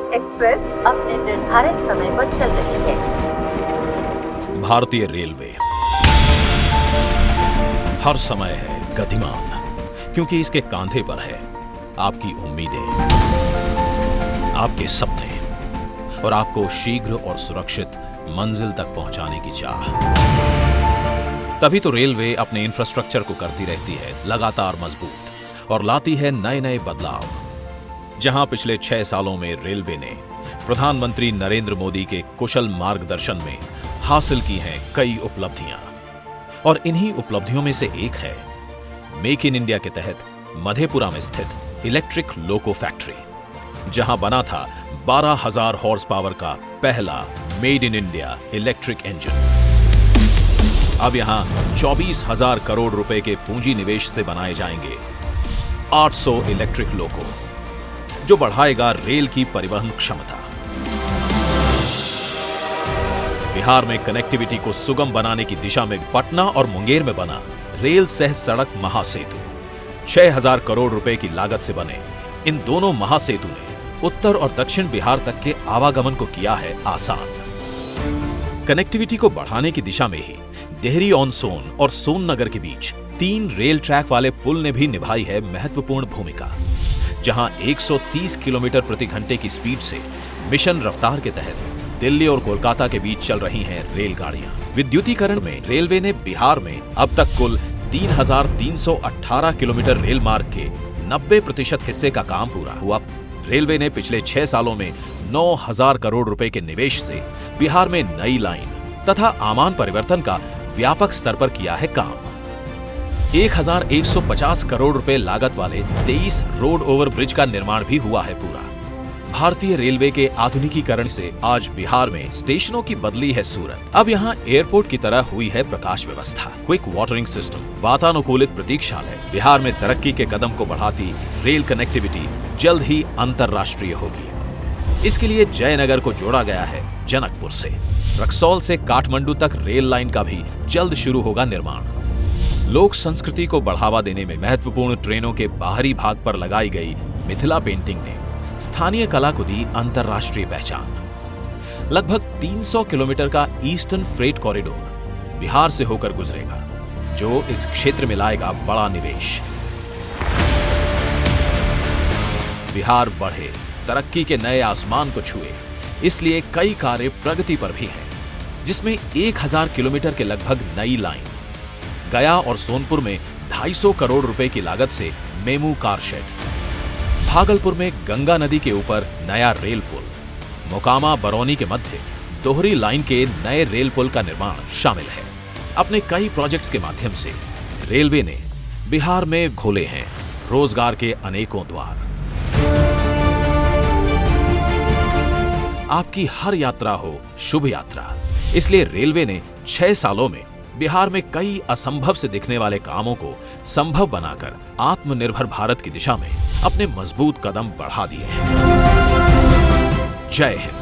Express अपने निर्धारित समय पर चल रही है। भारतीय रेलवे हर समय है गतिमान, क्योंकि इसके कांधे पर है आपकी उम्मीदें, आपके सपने और आपको शीघ्र और सुरक्षित मंजिल तक पहुंचाने की चाह। तभी तो रेलवे अपने इंफ्रास्ट्रक्चर को करती रहती है लगातार मजबूत और लाती है नए नए बदलाव। जहां पिछले 6 सालों में रेलवे ने प्रधानमंत्री नरेंद्र मोदी के कुशल मार्गदर्शन में हासिल की हैं कई उपलब्धियां, और इन्हीं उपलब्धियों में से एक है मेक इन इंडिया के तहत मधेपुरा में स्थित इलेक्ट्रिक लोको फैक्ट्री, जहां बना था 12,000 हॉर्स पावर का पहला made in India electric engine. अब यहां 24,000 करोड़ रुपए के पूंजी निवेश से बनाए जाएंगे 800 इलेक्ट्रिक लोको, जो बढ़ाएगा रेल की परिवहन क्षमता। बिहार में कनेक्टिविटी को सुगम बनाने की दिशा में पटना और मुंगेर में बना रेल सह सड़क महासेतु, 6,000 करोड़ रुपए की लागत से बने इन दोनों महासेतु ने उत्तर और दक्षिण बिहार तक के आवागमन को किया है आसान। कनेक्टिविटी को बढ़ाने की दिशा में ही डेहरी ऑन सोन और सोन नगर के बीच 3 रेल ट्रैक वाले पुल ने भी निभाई है महत्वपूर्ण भूमिका, जहां 130 किलोमीटर प्रति घंटे की स्पीड से मिशन रफ्तार के तहत दिल्ली और कोलकाता के बीच चल रही हैं रेलगाड़ियां। विद्युतीकरण में रेलवे ने बिहार में अब तक कुल 3,318 किलोमीटर रेल मार्ग के 90% हिस्से का काम पूरा हुआ। रेलवे ने पिछले 6 सालों में 9,000 करोड़ रुपए के निवेश से बिहार में नई लाइन तथा आमान परिवर्तन का व्यापक स्तर पर किया है काम। 1,150 करोड़ रुपए लागत वाले 23 रोड ओवर ब्रिज का निर्माण भी हुआ है पूरा। भारतीय रेलवे के आधुनिकीकरण से आज बिहार में स्टेशनों की बदली है सूरत। अब यहाँ एयरपोर्ट की तरह हुई है प्रकाश व्यवस्था, क्विक वाटरिंग सिस्टम, वातानुकूलित प्रतीक्षालय। बिहार में तरक्की के कदम को बढ़ाती रेल कनेक्टिविटी जल्द ही अंतरराष्ट्रीय होगी। इसके लिए जयनगर को जोड़ा गया है जनकपुर से। रक्सौल से काठमांडू तक रेल लाइन का भी जल्द शुरू होगा निर्माण। लोक संस्कृति को बढ़ावा देने में महत्वपूर्ण ट्रेनों के बाहरी भाग पर लगाई गई मिथिला पेंटिंग ने स्थानीय कला को दी अंतरराष्ट्रीय पहचान। लगभग 300 किलोमीटर का ईस्टर्न फ्रेट कॉरिडोर बिहार से होकर गुजरेगा, जो इस क्षेत्र में लाएगा बड़ा निवेश। बिहार बढ़े, तरक्की के नए आसमान को छुए, इसलिए कई कार्य प्रगति पर भी हैं, जिसमें 1,000 किलोमीटर के लगभग नई लाइन, गया और सोनपुर में 250 करोड़ रुपए की लागत से मेमू कार शेड, भागलपुर में गंगा नदी के ऊपर नया रेल पुल, मोकामा बरौनी के मध्य दोहरी लाइन के नए रेल पुल का निर्माण शामिल है। अपने कई प्रोजेक्ट्स के माध्यम से रेलवे ने बिहार में खोले हैं रोजगार के अनेकों द्वार। आपकी हर यात्रा हो शुभ यात्रा, इसलिए रेलवे ने 6 सालों में बिहार में कई असंभव से दिखने वाले कामों को संभव बनाकर आत्मनिर्भर भारत की दिशा में अपने मजबूत कदम बढ़ा दिए हैं। जय हिंद।